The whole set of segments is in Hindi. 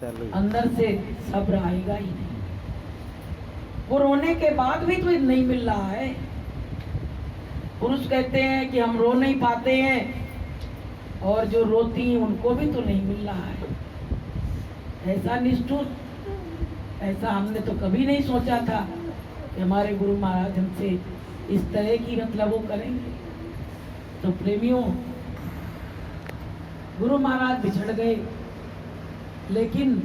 अंदर से सब्र आएगा ही नहीं। वो रोने के बाद भी तो नहीं मिल रहा है। पुरुष कहते हैं कि हम रो नहीं पाते हैं, और जो रोती हैं उनको भी तो नहीं मिल रहा है। ऐसा निष्ठुर, ऐसा हमने तो कभी नहीं सोचा था कि हमारे गुरु महाराज हमसे इस तरह की मतलब वो करेंगे। तो प्रेमियों, गुरु महाराज बिछड़ गए, लेकिन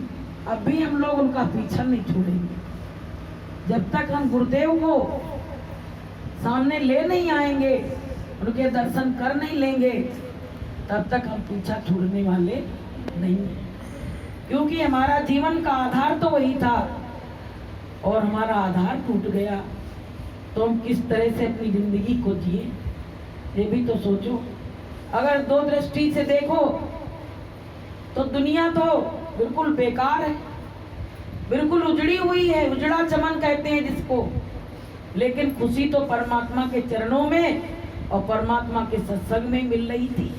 अब भी हम लोग उनका पीछा नहीं छोड़ेंगे। जब तक हम गुरुदेव को सामने ले नहीं आएंगे, उनके दर्शन कर नहीं लेंगे, तब तक हम पीछा छोड़ने वाले नहीं हैं। क्योंकि हमारा जीवन का आधार तो वही था, और हमारा आधार टूट गया तो हम किस तरह से अपनी जिंदगी को जिए, ये भी तो सोचो। अगर दो दृष्टि से देखो तो दुनिया तो बिल्कुल बेकार है, बिल्कुल उजड़ी हुई है, उजड़ा चमन कहते हैं जिसको। लेकिन खुशी तो परमात्मा के चरणों में और परमात्मा के सत्संग में मिल रही थी,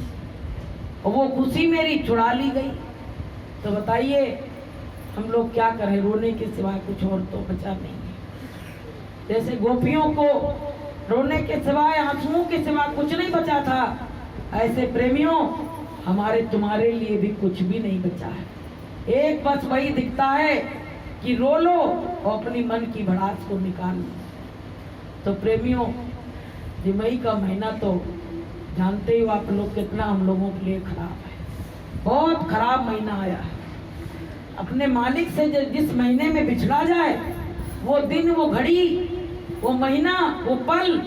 और वो खुशी मेरी छुड़ा ली गई। तो बताइए हम लोग क्या करें, रोने के सिवाय कुछ और तो बचा नहीं है। जैसे गोपियों को रोने के सिवाय, आंसुओं के सिवाय कुछ नहीं बचा था, ऐसे प्रेमियों हमारे तुम्हारे लिए भी कुछ भी नहीं बचा है। एक बस वही दिखता है कि रो लो और अपनी मन की भड़ास को निकाल लो। तो प्रेमियों, ये मई का महीना तो जानते हो आप लोग कितना हम लोगों के लिए खराब है। बहुत खराब महीना आया है। अपने मालिक से जिस महीने में बिछड़ा जाए, वो दिन, वो घड़ी, वो महीना, वो पल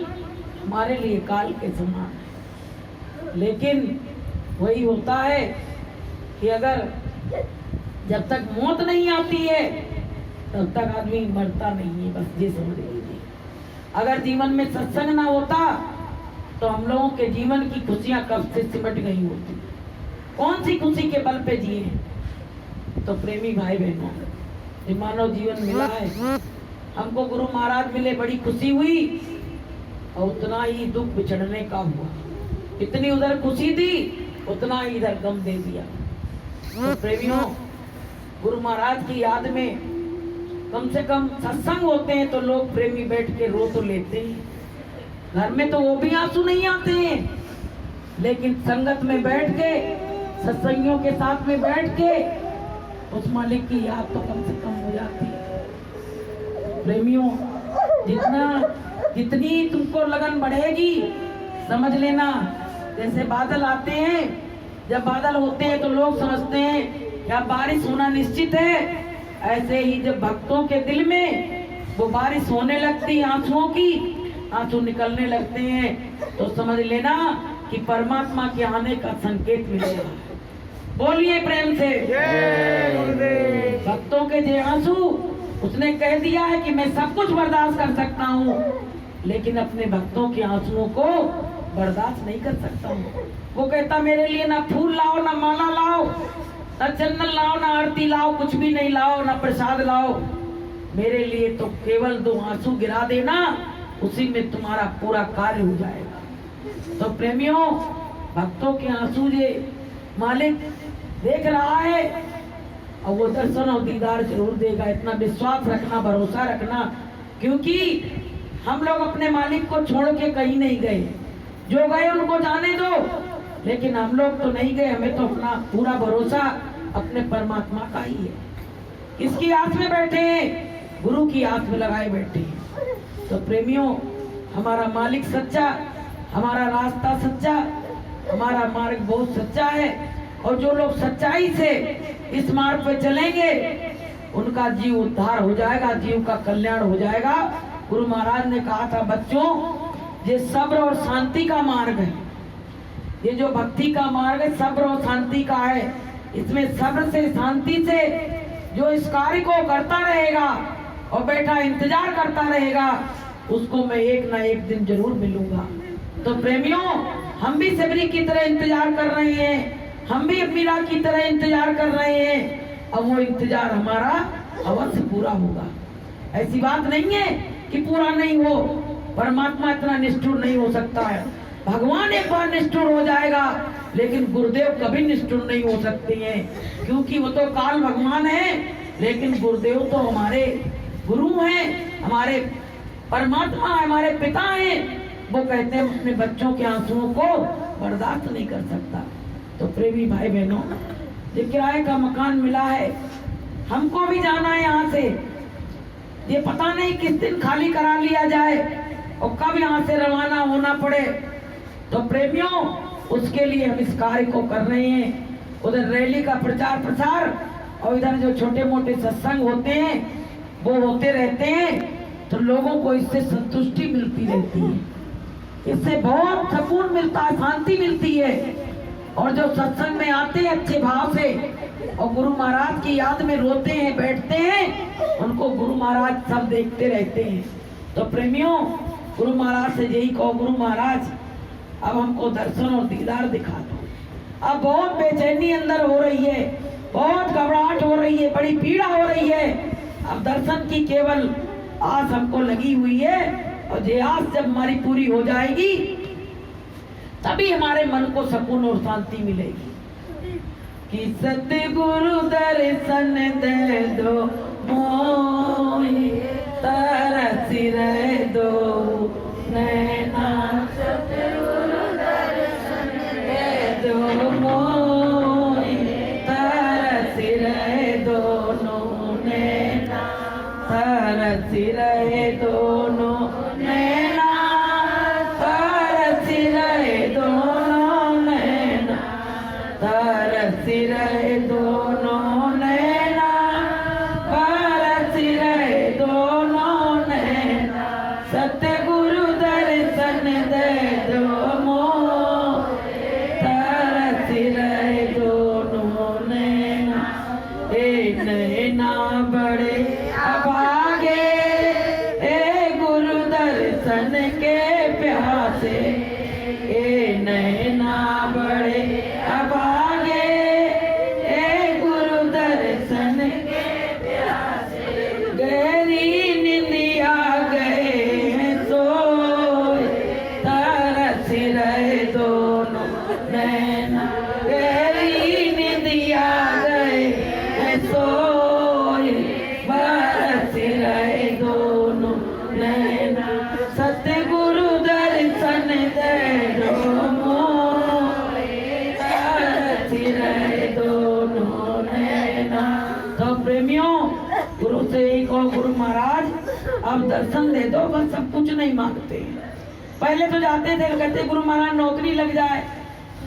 हमारे लिए काल के समान है। लेकिन वही होता है कि अगर जब तक मौत नहीं आती है तब तक आदमी मरता नहीं है, बस ये समझ लीजिए। अगर जीवन में सत्संग ना होता तो हम लोगों के जीवन की खुशियां कब से सिमट गई होती। कौन सी खुशी के बल पे जिए? तो प्रेमी भाई बहनों, ये मानव जीवन मिला है, हमको गुरु महाराज मिले, बड़ी खुशी हुई, और उतना ही दुख बिछड़ने का हुआ। इतनी उधर खुशी थी, उतना ही इधर गम दे दिया। तो प्रेमियों, गुरु महाराज की याद में कम से कम सत्संग होते हैं तो लोग प्रेमी बैठ के रो तो लेते हैं। घर में तो वो भी आंसू नहीं आते हैं, लेकिन संगत में बैठ के, सत्संगियों के साथ में बैठ के उस मालिक की याद तो कम से कम हो जाती है। प्रेमियों, जितनी तुमको लगन बढ़ेगी, समझ लेना, जैसे बादल आते हैं, जब बादल होते हैं तो लोग समझते हैं क्या बारिश होना निश्चित है। ऐसे ही जब भक्तों के दिल में वो बारिश होने लगती, आंसुओं की आंसू निकलने लगते हैं, तो समझ लेना कि परमात्मा के आने का संकेत मिलेगा। बोलिए प्रेम से जय गुरुदेव। भक्तों के जे आंसू, उसने कह दिया है कि मैं सब कुछ बर्दाश्त कर सकता हूँ, लेकिन अपने भक्तों के आंसुओं को बर्दाश्त नहीं कर सकता हूँ। वो कहता मेरे लिए ना फूल लाओ, ना माला लाओ, ना चंदन लाओ, ना आरती लाओ, कुछ भी नहीं लाओ, ना प्रसाद लाओ, मेरे लिए तो केवल 2 आंसू गिरा देना, उसी में तुम्हारा पूरा कार्य हो जाएगा। तो प्रेमियों, भक्तों के आंसू ये मालिक देख रहा है, और वो दर्शन और दीदार जरूर देगा। इतना विश्वास रखना, भरोसा रखना, क्योंकि हम लोग अपने मालिक को छोड़ के कहीं नहीं गए। जो गए उनको जाने दो, लेकिन हम लोग तो नहीं गए। हमें तो अपना पूरा भरोसा अपने परमात्मा का ही है। किसकी आस में बैठे हैं? गुरु की आस में लगाए बैठे हैं। तो प्रेमियों, हमारा मालिक सच्चा, हमारा रास्ता सच्चा, हमारा मार्ग बहुत सच्चा है, और जो लोग सच्चाई से इस मार्ग पे चलेंगे उनका जीव उद्धार हो जाएगा, जीव का कल्याण हो जाएगा। गुरु महाराज ने कहा था, बच्चों, ये सब्र और शांति का मार्ग है। ये जो भक्ति का मार्ग है, सब्र और शांति का है। इसमें सब्र से, शांति से जो इस कार्य को करता रहेगा और बैठा इंतजार करता रहेगा, उसको मैं एक ना एक दिन जरूर मिलूंगा। तो प्रेमियों, हम भी सबरी की तरह इंतजार कर रहे हैं, हम भी मीरा की तरह इंतजार कर रहे हैं। अब वो इंतजार हमारा अवश्य पूरा होगा। ऐसी बात नहीं है कि पूरा नहीं हो। परमात्मा इतना निष्ठुर नहीं हो सकता है। भगवान एक बार निष्ठुर हो जाएगा, लेकिन गुरुदेव कभी निष्ठुर नहीं हो सकते हैं, क्योंकि वो तो काल भगवान है। लेकिन गुरुदेव तो हमारे गुरु हैं, हमारे परमात्मा, हमारे पिता हैं। वो कहते हैं अपने बच्चों के आंसुओं को बर्दाश्त नहीं कर सकता। तो प्रेमी भाई बहनों, ये किराए का मकान मिला है, हमको भी जाना है यहाँ से। ये पता नहीं किस दिन खाली करा लिया जाए और कब यहाँ से रवाना होना पड़े। तो प्रेमियों, उसके लिए हम इस कार्य को कर रहे हैं। उधर रैली का प्रचार प्रसार और इधर जो छोटे मोटे सत्संग होते हैं वो होते रहते हैं। तो लोगों को इससे संतुष्टि मिलती रहती है, इससे बहुत सुकून मिलता है, शांति मिलती है। और जो सत्संग में आते हैं अच्छे भाव से और गुरु महाराज की याद में रोते हैं, बैठते हैं, उनको गुरु महाराज सब देखते रहते हैं। तो प्रेमियों, गुरु महाराज से यही कहो, गुरु महाराज अब हमको दर्शन और दीदार दिखा दो। अब बहुत बेचैनी अंदर हो रही है, बहुत घबराहट हो रही है, बड़ी पीड़ा हो रही है। अब दर्शन की केवल आस हमको लगी हुई है और ये आस जब हमारी पूरी हो जाएगी तभी हमारे मन को सुकून और शांति मिलेगी। कि सतगुरु दर्शन दे दो मोहि, तरस रह दो नैना, सतगुरु दर्शन दे दो मोहि, तरस रह दोनों नैना, तरस रहे दोनों नैना, तरस रहे दोनों नैना, तरस रहे दोनों नैना, तरस रहे दोनों नैना, सतगुरु दर्शन दे दो मोहि, तरस रहे दोनों नैना। ए नैना बड़े अभागे, ए गुरु दर्शन के प्यासे, ए नैना बड़े अभागे, ए गुरु दर्शन के प्यासे। गहरी निंदिया गए हैं सोए, तरस रहे दोनों नैना, गहरी निंदिया गए हैं सोए, बरस रहे दोनों नैना, सतगुरु दर्शन दे दो मोहि, तरस रहे दोनों नैना। तो प्रेमियों, गुरु से यही कहो, गुरु महाराज अब दर्शन दे दो, बस सब कुछ नहीं मांगते। पहले तो जाते थे, कहते गुरु महाराज नौकरी लग जाए,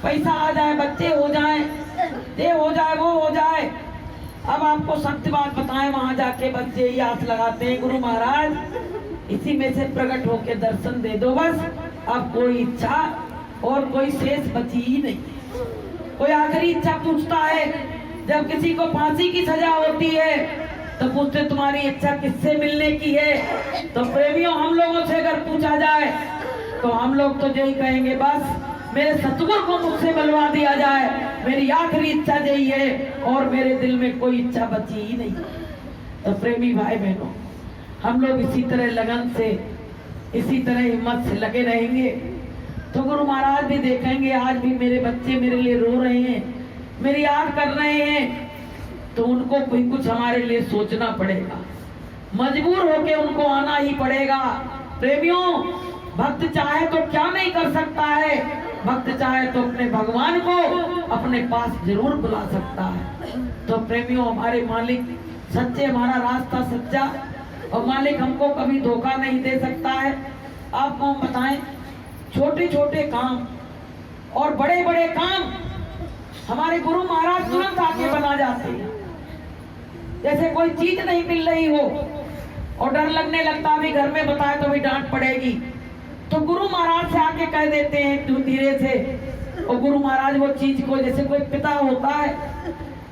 पैसा आ जाए, बच्चे हो जाए, ये हो जाए, वो हो जाए। अब आपको सत्य बात बताएं, वहां जाके बच्चे ही आस लगाते हैं, गुरु महाराज इसी में से प्रकट होके दर्शन दे दो बस। अब कोई इच्छा और कोई शेष बची ही नहीं। कोई आखिरी इच्छा पूछता है, जब किसी को फांसी की सजा होती है तो पूछते तुम्हारी इच्छा किससे मिलने की है। तो प्रेमियों, हम लोगों से अगर पूछा जाए तो हम लोग तो यही कहेंगे, बस मेरे सतगुरु को मुझसे मिलवा दिया जाए, मेरी आखिरी इच्छा यही है और मेरे दिल में कोई इच्छा बची ही नहीं। तो प्रेमी भाई बहनों, हम लोग इसी तरह लगन से, इसी तरह हिम्मत से लगे रहेंगे तो गुरु महाराज भी देखेंगे आज भी मेरे बच्चे मेरे लिए रो रहे हैं, मेरी याद कर रहे हैं, तो उनको कोई कुछ हमारे लिए सोचना पड़ेगा, मजबूर होके उनको आना ही पड़ेगा। प्रेमियों, भक्त चाहे तो क्या नहीं कर सकता है, भक्त चाहे तो अपने भगवान को अपने पास जरूर बुला सकता है। तो प्रेमियों, हमारे मालिक सच्चे, हमारा रास्ता सच्चा और मालिक हमको कभी धोखा नहीं दे सकता है। आपको हम बताएं, छोटे छोटे काम और बड़े बड़े काम हमारे गुरु महाराज तुरंत आके बना जाते हैं। जैसे कोई चीज नहीं मिल रही हो और डर लगने लगता, भी घर में बताए तो भी डांट पड़ेगी, तो गुरु महाराज से आके कह देते हैं धीरे से। और गुरु महाराज वो चीज को, जैसे कोई पिता होता है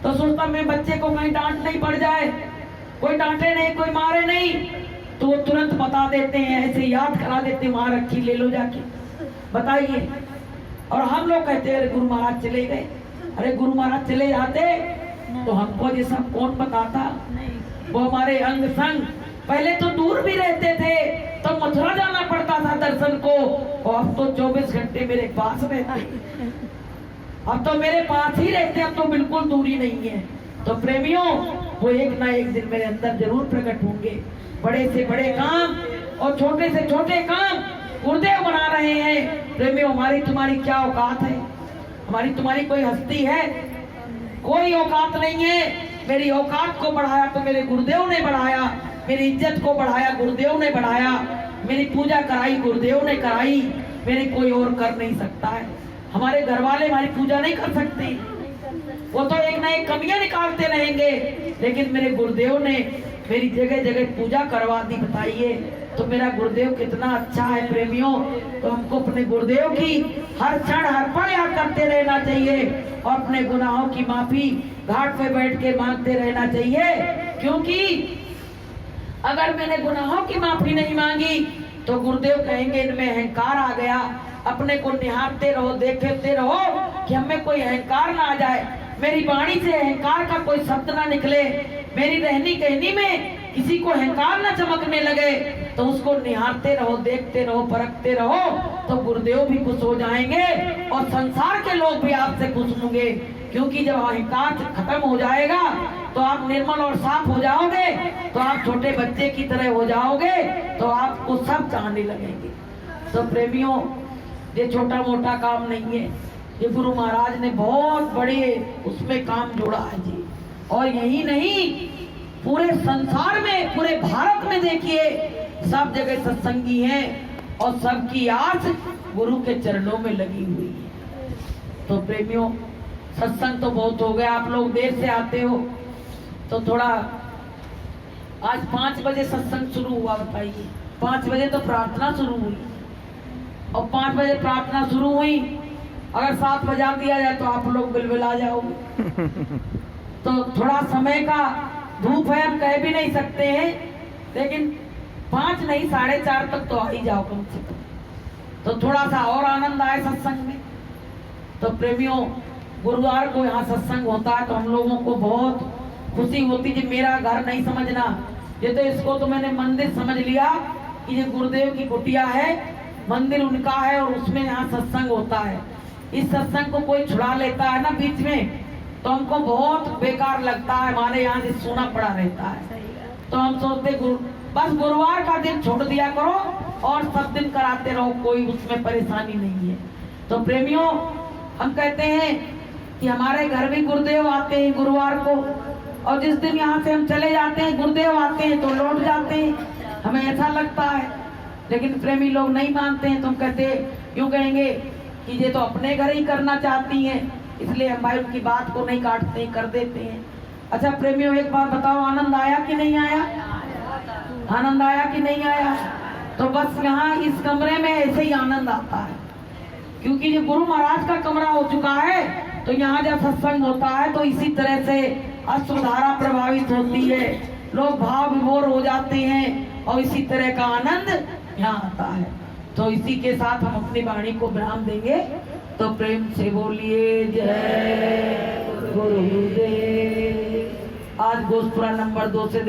तो सोचता मैं बच्चे को कहीं डांट नहीं पड़ जाए, कोई डांटे नहीं, कोई मारे नहीं, तो वो तुरंत बता देते हैं, ऐसे याद करा देते हैं, वहां रखी, ले लो जाके बताइए। और हम लोग कहते हैं अरे गुरु महाराज चले गए, अरे गुरु महाराज चले जाते तो हमको ये सब कौन बताता। वो हमारे अंग संग पहले तो दूर भी रहते थे, तो मथुरा जाना पड़ता था दर्शन को, और अब तो 24 घंटे मेरे पास रहते, अब तो मेरे पास ही रहते, अब तो बिल्कुल दूरी नहीं है। तो प्रेमियों, वो एक ना एक दिन मेरे अंदर जरूर प्रकट होंगे। बड़े से बड़े काम और छोटे से छोटे काम गुरुदेव बना रहे हैं। प्रेमियों, हमारी तुम्हारी क्या औकात है? हमारी तुम्हारी कोई हस्ती है? कोई औकात नहीं है। मेरी औकात को बढ़ाया तो मेरे गुरुदेव ने बढ़ाया, मेरी इज्जत को बढ़ाया गुरुदेव ने बढ़ाया, मेरी पूजा कराई गुरुदेव ने कराई, मेरी कोई और कर नहीं सकता है। हमारे घर वाले हमारी पूजा नहीं कर सकते, वो तो एक ना एक कमियां निकालते रहेंगे, लेकिन मेरे गुरुदेव ने मेरी जगह जगह पूजा करवा दी। बताइए तो मेरा गुरुदेव कितना अच्छा है। प्रेमियों, तो हमको अपने गुरुदेव की हर क्षण हर पल याद करते रहना चाहिए और अपने गुनाहों की माफी घाट पे बैठ के मांगते रहना चाहिए। क्योंकि अगर मैंने गुनाहों की माफी नहीं मांगी तो गुरुदेव कहेंगे इनमें अहंकार आ गया। अपने को निहारते रहो, देखते रहो कि हमें कोई अहंकार ना आ जाए, मेरी वाणी से अहंकार का कोई शब्द ना निकले, मेरी रहनी कहनी में किसी को अहंकार ना चमकने लगे, तो उसको निहारते रहो, देखते रहो, परखते रहो, तो गुरुदेव भी खुश हो जाएंगे और संसार के लोग भी आपसे खुश होंगे। क्योंकि जब अहंकार खत्म हो जाएगा तो आप निर्मल और साफ हो जाओगे, तो आप छोटे बच्चे की तरह हो जाओगे, तो आपको सब चाहने लगेंगे। तो प्रेमियों, ये छोटा मोटा काम नहीं है, ये गुरु महाराज ने बहुत बड़े उसमें काम जोड़ा है जी। और यही नहीं, पूरे संसार में, पूरे भारत में देखिए सब जगह सत्संगी हैं और सबकी आस गुरु के चरणों में लगी हुई है। तो प्रेमियों, सत्संग तो बहुत हो गया, आप लोग देर से आते हो तो थोड़ा, आज 5 बजे सत्संग शुरू हुआ, बताइए 5 बजे तो प्रार्थना शुरू हुई और 5 बजे प्रार्थना शुरू हुई, अगर 7 बजा दिया जाए तो आप लोग बिलबिला जाओगे। तो थोड़ा समय का धूप है, हम कह भी नहीं सकते हैं, लेकिन 5 नहीं 4:30 तक तो आ ही जाओ कम से कम, तो थोड़ा सा और आनंद आए सत्संग में। तो प्रेमियों, गुरुवार को यहाँ सत्संग होता है तो हम लोगों को बहुत खुशी होती है। मेरा घर नहीं समझना, ये तो इसको तो मैंने मंदिर समझ लिया कि ये गुरुदेव की कुटिया है, मंदिर उनका है और उसमें यहाँ सत्संग होता है। इस सत्संग को कोई छुड़ा लेता है ना बीच में, तो हमको बहुत बेकार लगता है, हमारे यहाँ से सोना पड़ा रहता है। तो हम सोचते बस गुरुवार का दिन छोड़ दिया करो और सब दिन कराते रहो, कोई उसमें परेशानी नहीं है। तो प्रेमियों, हम कहते हैं कि हमारे घर भी गुरुदेव आते हैं गुरुवार को, और जिस दिन यहाँ से हम चले जाते हैं गुरुदेव आते हैं तो लौट जाते हैं, हमें ऐसा लगता है। लेकिन प्रेमी लोग नहीं मानते हैं, तो हम कहते यूँ कहेंगे कि ये तो अपने घर ही करना चाहती हैं, इसलिए हम भाई उनकी बात को नहीं काटते, कर देते हैं। अच्छा प्रेमियों, एक बात बताओ, आनंद आया कि नहीं आया? आनंद आया कि नहीं आया? तो बस यहाँ इस कमरे में ऐसे ही आनंद आता है, क्योंकि ये गुरु महाराज का कमरा हो चुका है। तो यहाँ जब सत्संग होता है तो इसी तरह से अश्रुधारा प्रभावित होती है, लोग भाव विभोर हो जाते हैं और इसी तरह का आनंद यहाँ आता है। तो इसी के साथ हम अपनी वाणी को विराम देंगे। तो प्रेम से बोलिए जय गुरुदेव। आज गोस्पुरा नंबर 2 से